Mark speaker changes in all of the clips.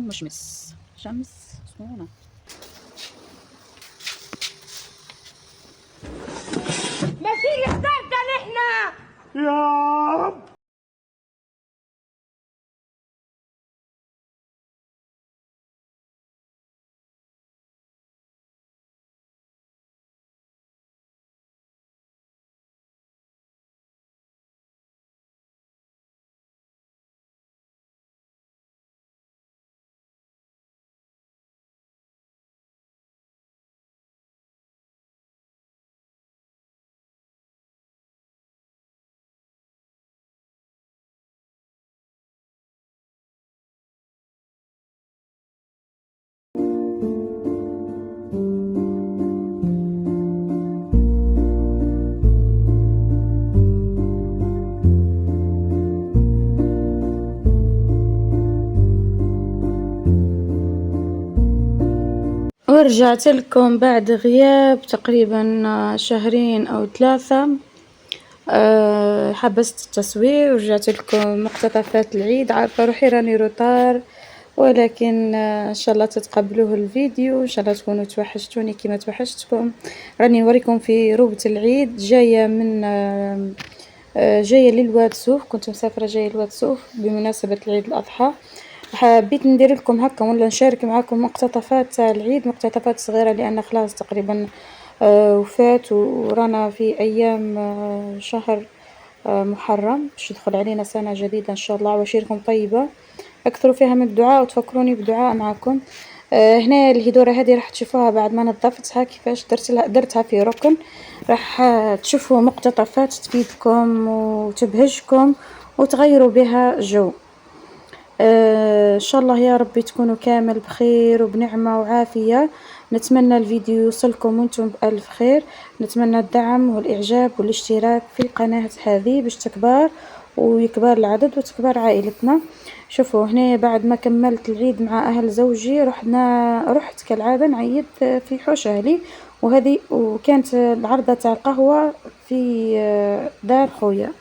Speaker 1: مشمس، شمس سخونة.
Speaker 2: مسيح اخترنا نحن
Speaker 3: يا رب.
Speaker 1: ورجعت لكم بعد غياب تقريبا شهرين أو 3. حبست التصوير ورجعت لكم مقتطفات العيد. عارفة روحي راني روطار، ولكن إن شاء الله تتقبلوه الفيديو، إن شاء الله تكونوا توحشتوني كما توحشتكم. راني نوريكم في روبة العيد جاية من جاية للواد سوف. كنت مسافرة جاية للواد سوف بمناسبة العيد الأضحى. حبيت ندير لكم هكا ولا نشارك معكم مقتطفات تاع العيد، مقتطفات صغيرة لأن خلاص تقريبا وفات ورانا في أيام شهر محرم باش تدخل علينا سنة جديدة إن شاء الله. عواشركم طيبة، أكثروا فيها من الدعاء وتفكروني بدعاء معكم. هنا الهدورة هذه راح تشوفوها بعد ما نظفتها كيفاش درتها في ركن. راح تشوفوا مقتطفات تفيدكم وتبهجكم وتغيروا بها جو. ان شاء الله يا رب تكونوا كامل بخير وبنعمة وعافية. نتمنى الفيديو يوصلكم وانتم بألف خير. نتمنى الدعم والإعجاب والاشتراك في القناة هذه باش تكبر ويكبر العدد وتكبر عائلتنا. شوفوا هنا بعد ما كملت العيد مع أهل زوجي رحت كالعادة نعيد في حوش أهلي، وهذه وكانت العرضة تاع القهوة في دار خويا.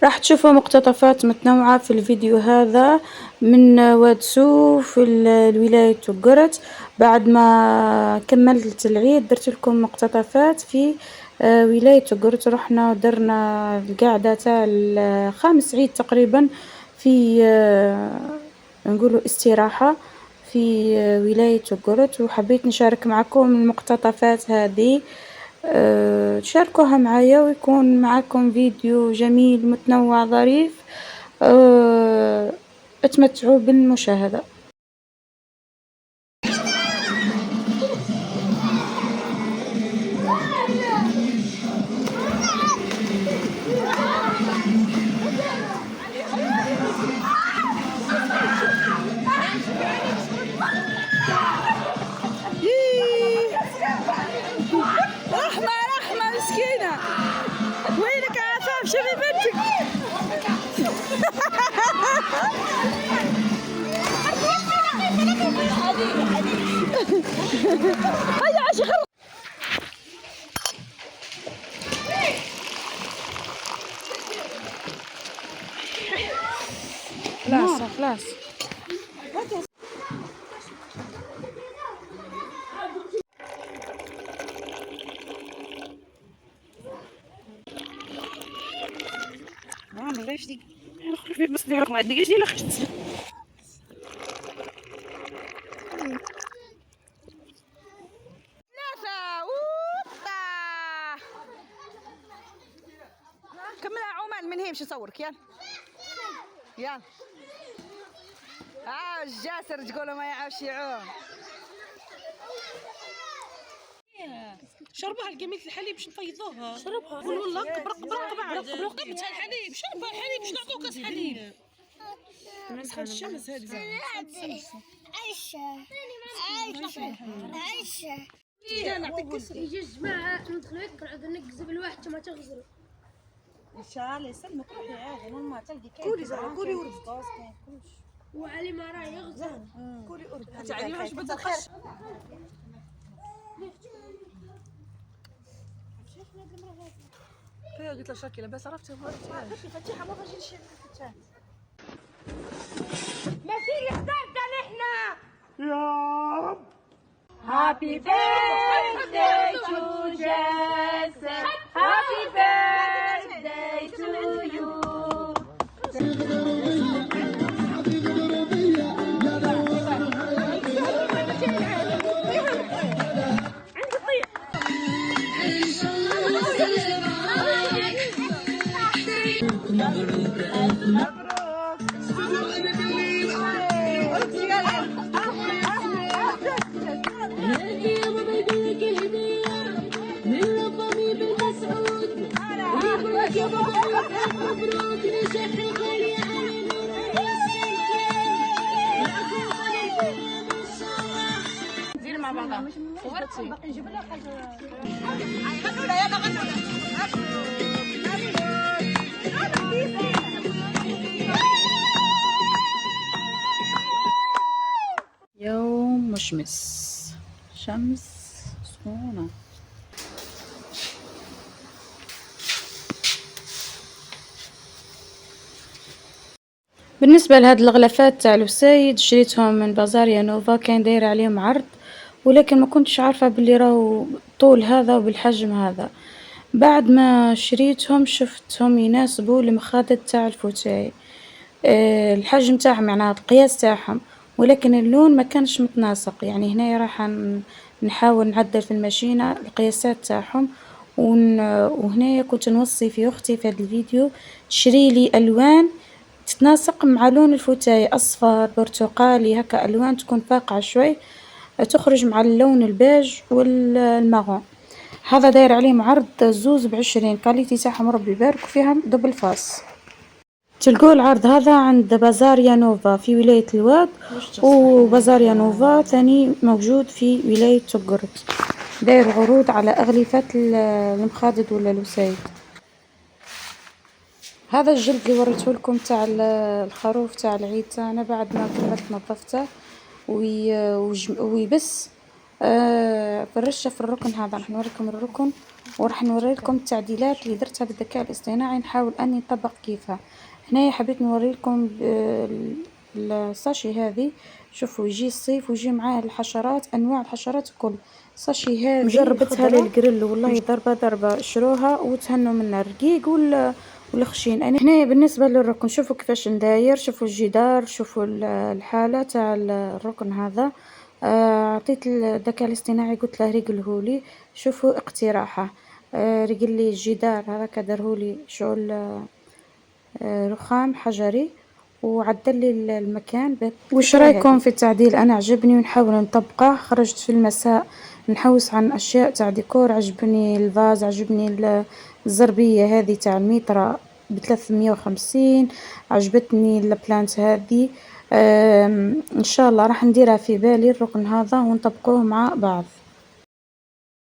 Speaker 1: راح تشوفوا مقتطفات متنوعة في الفيديو هذا من واد سوف في الولاية قرت. بعد ما كملت العيد درت لكم مقتطفات في ولاية قرت. رحنا ودرنا القعدة تاع الخامس عيد تقريبا في نقولوا استراحة في ولاية قرت، وحبيت نشارك معكم المقتطفات هذه. تشاركوها معايا ويكون معكم فيديو جميل متنوع ظريف. اتمتعوا بالمشاهدة.
Speaker 2: رحمة مسكينة، وينك يا عفاف شوفي بنتك. هيا عشي خلص.
Speaker 1: خلاص
Speaker 2: ليش دي في بس دي رقم دقيقة دي لخشت. كملها عمان من هي مش نصورك. يلا يلا جاسر تقولوا ما يعرفش يعوم.
Speaker 4: شربها الجميل الحليب باش نفيضوها. شربها قول والله برق بعد رقبتها الحليب. شربها الحليب باش نعطوه كاس حليب. مسخن الشمس هذه
Speaker 5: عيشة
Speaker 4: نعطيك كسر.
Speaker 5: يجي الجماعة ندخلوا يقعدوا نقزوا بالواحد كما تغزروا.
Speaker 6: ان شاء الله يسلمك روحي عادي ما تلقي كيف
Speaker 4: كولي زعما كولي ورد
Speaker 5: وعلي ما راه يغزر.
Speaker 4: كولي ورد انت علي واش بدك خش. هي قلت له شكلها بس عرفتي ما عرفتي فتيحه ما فاش نشيل الفتات.
Speaker 3: يا رب.
Speaker 6: Happy birthday to Jesse. Happy birthday to you.
Speaker 1: يوم مشمس، شمس سخونة. بالنسبة لهاد الغلافات تاع الوسايد شريتهم من بازار يانوفا، كان داير عليهم عرض، ولكن ما كنتش عارفة بلي راهو طول هذا وبالحجم هذا. بعد ما شريتهم شفتهم يناسبوا المخادة تاع الفوتاي، الحجم تاعهم يعني القياس تاعهم، ولكن اللون ما كانش متناسق. يعني هنا راح نحاول نعدل في الماشينة القياسات تاعهم، وهنا كنت نوصي في أختي في هذا الفيديو تشري لي ألوان تتناسق مع لون الفوتاي، أصفر برتقالي هكا، ألوان تكون فاقعة شوي تخرج مع اللون البيج والماغون. هذا داير عليه عرض زوز ب20، كاليتي تاعهم ربي يبارك فيها دبل فاس. تلقوا العرض هذا عند بازار يانوفا في ولاية الواد، وبازار يانوفا ثاني موجود في ولاية تقرت، داير عروض على أغلفة المخادد ولا الوسايد. هذا الجلد اللي وريته لكم تاع الخروف تاع العيد تاعنا بعد ما كملت نظفته ويبس فرشه في الركن هذا. راح نوريكم الركن وراح نوري لكم التعديلات اللي درتها بالذكاء الاصطناعي، نحاول اني نطبق كيفها. هنايا حبيت نوري لكم الساشي هذه، شوفوا يجي الصيف ويجي معاه الحشرات، انواع الحشرات الكل. ساشي هذه جربتها للجريل والله ضربه شروها وتهنوا منها الرقيق والخشين. انا هنا بالنسبه للركن شوفوا كيفاش نداير، شوفوا الجدار، شوفوا الحاله تاع الركن هذا. عطيت الذكاء الاصطناعي قلت له ريقلهولي، شوفوا اقتراحه، ريقل لي الجدار هذاك دارهولي شغل رخام حجري وعدل لي المكان. وش رايكم في التعديل؟ انا عجبني ونحاول نطبقه. خرجت في المساء نحوس عن اشياء تاع ديكور، عجبني الفاز، عجبني الزربيه هذه تاع الميترا ب350، عجبتني البلانت هذه. ان شاء الله راح نديرها في بالي الركن هذا ونطبقوه مع بعض.